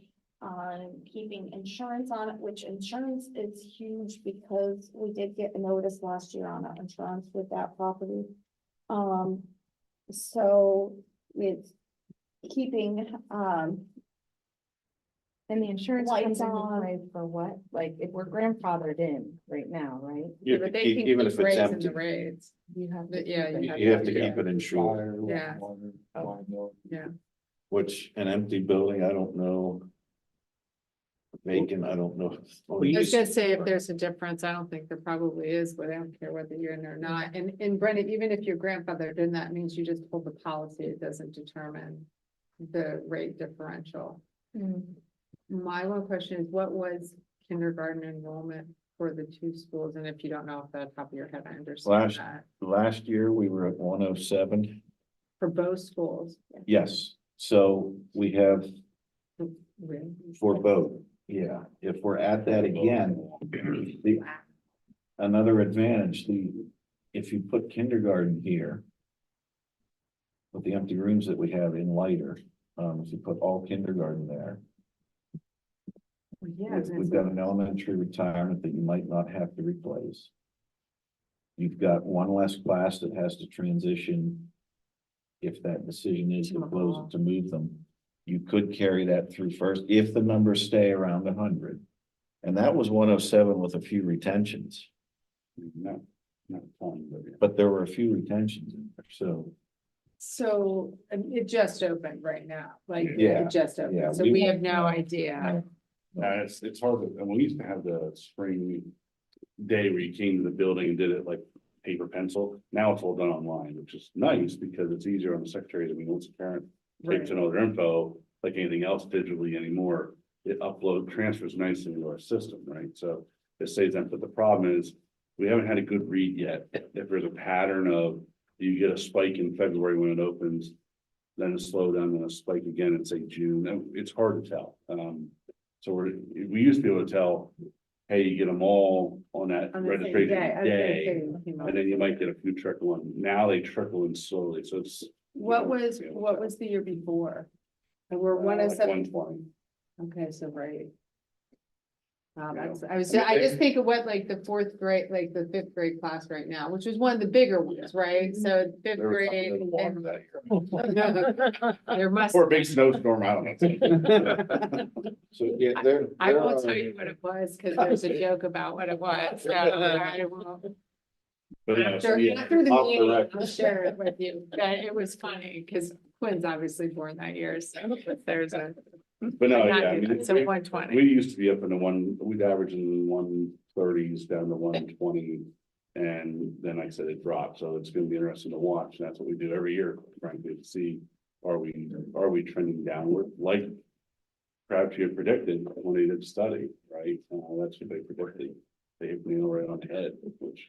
on keeping insurance on it, which insurance is huge because we did get a notice last year on our insurance with that property. So with keeping, And the insurance Lights comes into on. play for what? Like, if we're grandfathered in right now, right? You But have to they keep, can even keep if it's raising empty, the rates. You have But to. yeah, keep you it. you have to Yeah. keep it insured. Yeah. Yeah. Yeah. Which an empty building, I don't know. Vacant, I don't know. I was gonna say, if there's a difference, I don't think there probably is, but I don't care whether you're in there or not. And Brennan, even if your grandfather did that, means you just pulled the policy, it doesn't determine the rate differential. My one question is, what was kindergarten enrollment for the two schools? And if you don't know off the top of your head, I understand that. Last year, we were at 107. For both schools. Yes, so we have Really? for both. Yeah, if we're at that again, another advantage, if you put kindergarten here. With the empty rooms that we have in lighter, if you put all kindergarten there. Yeah. We've got an elementary retirement that you might not have to replace. You've got one less class that has to transition. If that decision is to close it, to move them, you could carry that through first, if the numbers stay around 100. And that was 107 with a few retentions. Not fun, but yeah. But there were a few retentions in there, so. So it just opened right now, like Yeah, it just yeah, opened, so we- we have no idea. It's hard to, and we used to have the spring day where you came to the building and did it like paper pencil. Now it's all done online, which is nice because it's easier on the secretaries. I mean, once a parent takes Right. in all their info, like anything else digitally anymore, it transfers nicely into our system, right? So it saves them, but the problem is, we haven't had a good read yet. If there's a pattern of, you get a spike in February when it opens, then a slowdown, then a spike again in say June, and it's hard to tell. So we used to be able to tell, hey, you get them all on that On the same registration day, I was gonna day. say, And then you might get a few trickle in. Now they trickle in slowly, so it's. What was the year before? And we're one oh Like seven, 120. okay, so right. Wow, Yeah. that's, I mean, I just think of what like the fourth grade, like the fifth grade class right now, which is one of the bigger ones, right? So fifth There was grade. something that water that year. There must. Or a big snowstorm, I don't know. So, yeah, there. I there won't are- tell you what it was, cause there's a joke about what it was, so I won't. But yeah, so After yeah, after the off the meeting, record. I'll share it with you, that it was funny, cause Quinn's obviously born that year, so if there's a. but no, yeah, I mean, It's a 120. we used to be up in the we'd average in the 130s down to 120. And then like I said, it dropped, so it's gonna be interesting to watch, and that's what we do every year, frankly, to see, are we trending downward, like Crabtree had predicted when they did the study, right? That's what they predicted, they hit me right on the head, which,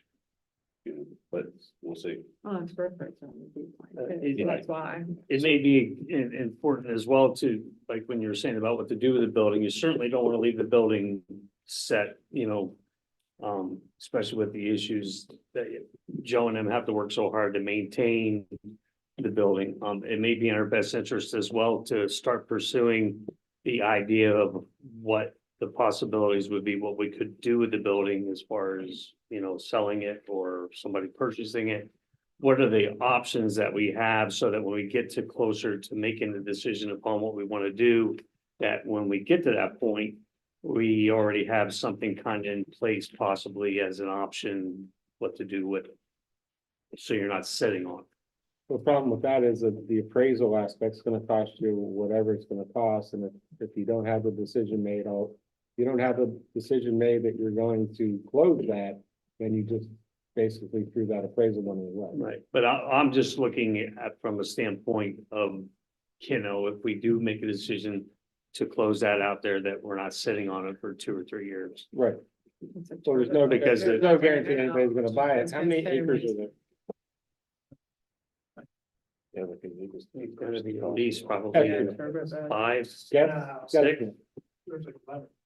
you know, but we'll see. Oh, it's perfect. Yeah. That's why. It may be important as well to, like, when you're saying about what to do with the building, you certainly don't want to leave the building set, you know. Especially with the issues that Joe and them have to work so hard to maintain the building. It may be in our best interest as well to start pursuing the idea of what the possibilities would be, what we could do with the building as far as, you know, selling it or somebody purchasing it. What are the options that we have so that when we get to closer to making the decision upon what we want to do, that when we get to that point, we already have something kind of in place possibly as an option, what to do with it. So you're not sitting on it. The problem with that is that the appraisal aspect's gonna cost you whatever it's gonna cost, and if you don't have the decision made, you don't have the decision made that you're going to close that, then you just basically threw that appraisal money away. Right, but I'm just looking at from a standpoint of, you know, if we do make a decision to close that out there, that we're not sitting on it for 2 or 3 years. Right. So there's no, Because there's no guarantee anybody's gonna buy it. How many acres is it? Yeah, because we just- It's gonna be at least probably Yeah. 5, Yeah. 6,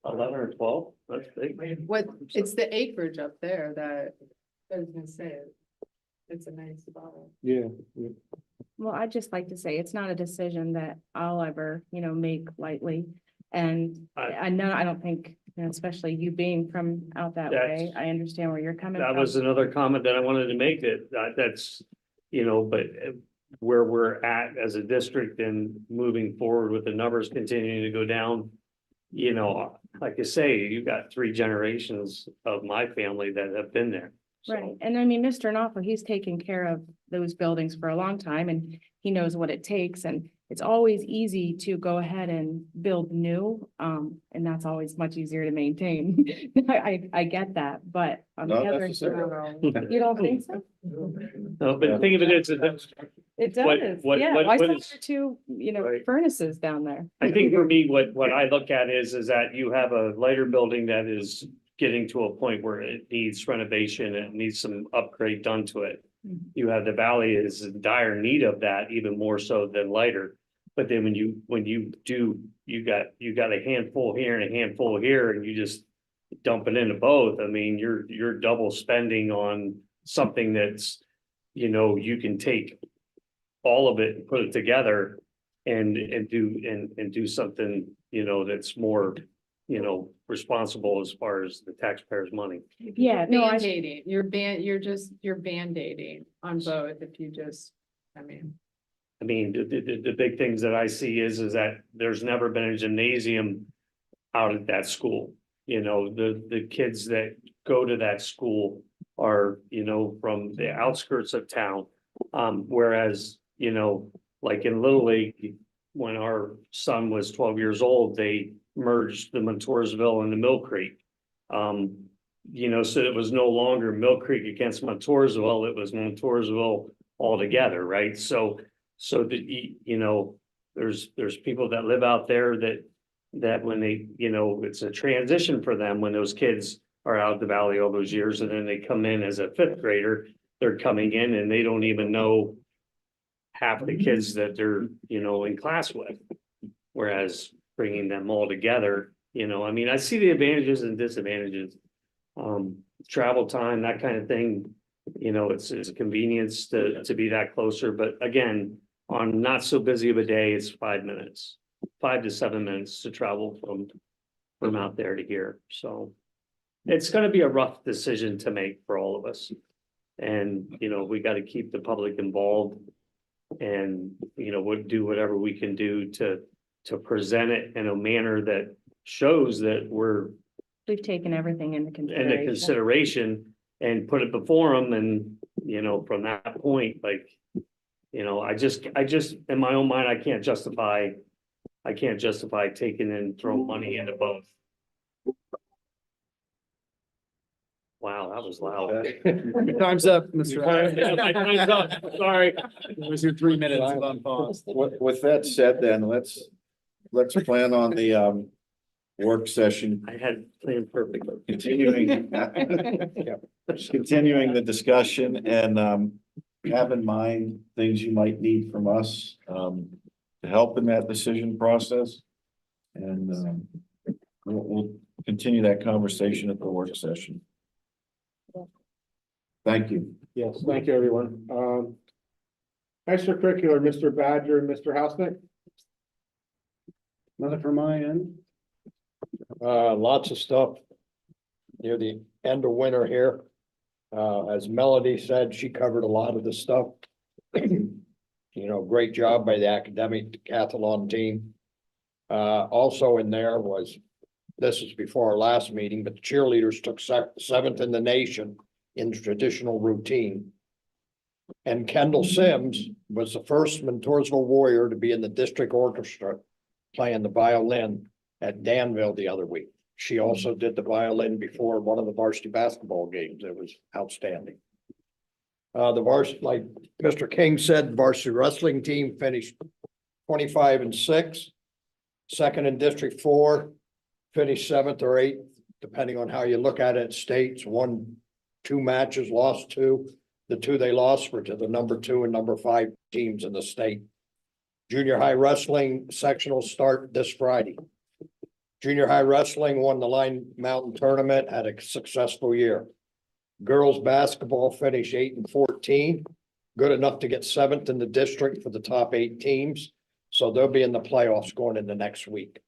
11 or 12, that's big. What, it's the acreage up there that, I was gonna say, it's a nice spot. Yeah. Well, I'd just like to say, it's not a decision that I'll ever, make lightly. And I know, I don't think, you know, especially you being from out that way, That's- I understand where you're coming That from. was another comment that I wanted to make that's, you know, but where we're at as a district and moving forward with the numbers continuing to go down. You know, like I say, you got 3 generations of my family that have been there. So, Right, and I mean, Mr. Knopfler, he's taken care of those buildings for a long time and he knows what it takes and it's always easy to go ahead and build new. And that's always much easier to maintain. I get that, but on the Not other, necessarily. you don't think so? No, but the thing of it is, that It What- does, what- yeah. what- I what saw is- there 2, you know, Right. furnaces down there. I think for me, what I look at is that you have a lighter building that is getting to a point where it needs renovation and it needs some upgrade done to it. Mhm. You have the valley is in dire need of that, even more so than lighter. But then when you do, you got a handful here and a handful here, and you just dump it into both. I mean, you're double spending on something that's, you know, you can take all of it and put it together and do something, you know, that's more, you know, responsible as far as the taxpayers' money. Yeah, no, Band-aiding, you're band-aiding on both if you just, I mean. The big things that I see is that there's never been a gymnasium out at that school. You know, the kids that go to that school are, you know, from the outskirts of town. Whereas, you know, like in Little League, when our son was 12 years old, they merged the Montoursville and the Mill Creek. You know, so it was no longer Mill Creek against Montoursville, it was Montoursville altogether, right? So that, you know, there's people that live out there that when they, you know, it's a transition for them when those kids are out of the valley all those years and then they come in as a 5th grader, they're coming in and they don't even know half the kids that they're, you know, in class with. Whereas bringing them all together, you know, I mean, I see the advantages and disadvantages. Travel time, that kind of thing, you know, it's a convenience to be that closer, but again, on not so busy of a day, it's 5 minutes, 5 to 7 minutes to travel from out there to here, so. It's gonna be a rough decision to make for all of us. And, you know, we gotta keep the public involved. And, you know, we'll do whatever we can do to present it in a manner that shows that we're We've taken everything into in the consideration. consideration and put it before them and, you know, from that point, like, you know, I just, in my own mind, I can't justify taking and throwing money into both. Wow, that was loud. Your time's up, Mr. My time's up. Sorry. It was your 3 minutes of unpause. With that said, then let's plan on the work session, I had planned perfectly. continuing. Continuing the discussion and have in mind things you might need from us to help in that decision process. And we'll continue that conversation at the work session. Thank you. Yes, thank you, everyone. Extracurricular, Mr. Badger and Mr. Hausnick. Nothing from my end. Lots of stuff near the end of winter here. As Melody said, she covered a lot of the stuff. You know, great job by the academic decathlon team. Also in there was, this is before our last meeting, but the cheerleaders took 7th in the nation in traditional routine. And Kendall Sims was the first Montoursville Warrior to be in the district orchestra playing the violin at Danville the other week. She also did the violin before one of the varsity basketball games. It was outstanding. The varsity, like Mr. King said, the varsity wrestling team finished 25-6. Second in District 4, finished 7th or 8th, depending on how you look at it. States won 2 matches, lost 2. The 2 they lost were to the number 2 and number 5 teams in the state. Junior high wrestling sectional start this Friday. Junior high wrestling won the Line Mountain tournament, had a successful year. Girls basketball finished 8-14, good enough to get 7th in the district for the top 8 teams. So they'll be in the playoffs going into next week.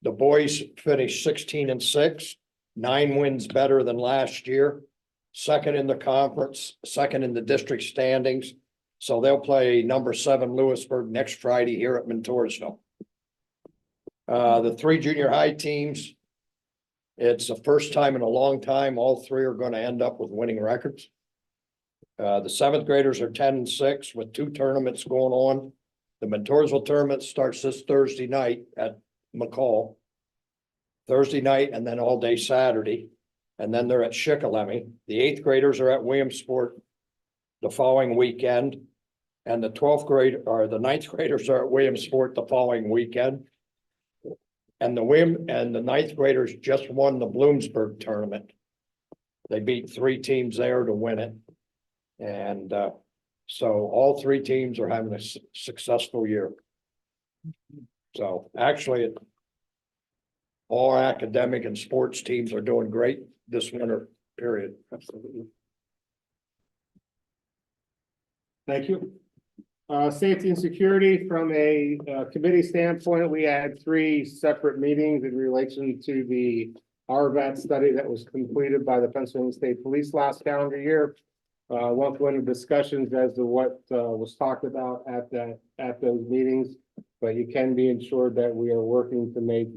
The boys finished 16-6, 9 wins better than last year. Second in the conference, second in the district standings. So they'll play number 7 Lewisburg next Friday here at Mentorsville. The 3 junior high teams, it's the first time in a long time, all 3 are going to end up with winning records. The 7th graders are 10-6 with 2 tournaments going on. The Mentorsville tournament starts this Thursday night at McCall. Thursday night and then all day Saturday. And then they're at Shikellamy. The 8th graders are at Williamsport the following weekend. And the 12th grade or the 9th graders are at Williamsport the following weekend. And the 9th graders just won the Bloomsburg tournament. They beat 3 teams there to win it. And so all 3 teams are having a successful year. So actually, all academic and sports teams are doing great this winter period. Absolutely. Thank you. Safety and security, from a committee standpoint, we had 3 separate meetings in relation to the RVAT study that was completed by the Pennsylvania State Police last calendar year. Won't go into discussions as to what was talked about at those meetings, but you can be ensured that we are working to make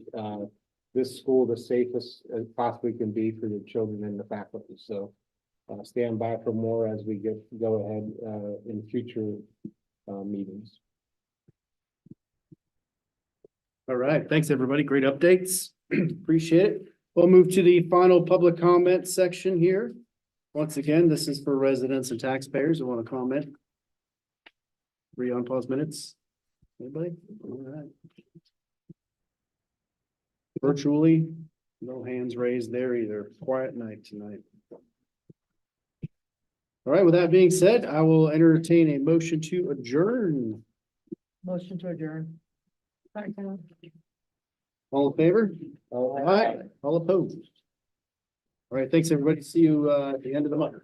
this school the safest as possibly can be for your children and the faculty. So stand by for more as we go ahead in future meetings. All right, thanks, everybody. Great updates. Appreciate it. We'll move to the final public comment section here. Once again, this is for residents and taxpayers who want to comment. 3 unpaused minutes. Anybody? All right. Virtually, no hands raised there either. Quiet night tonight. All right, with that being said, I will entertain a motion to adjourn. Motion to adjourn. All in favor? Aye. All opposed? All right, thanks, everybody. See you at the end of the month.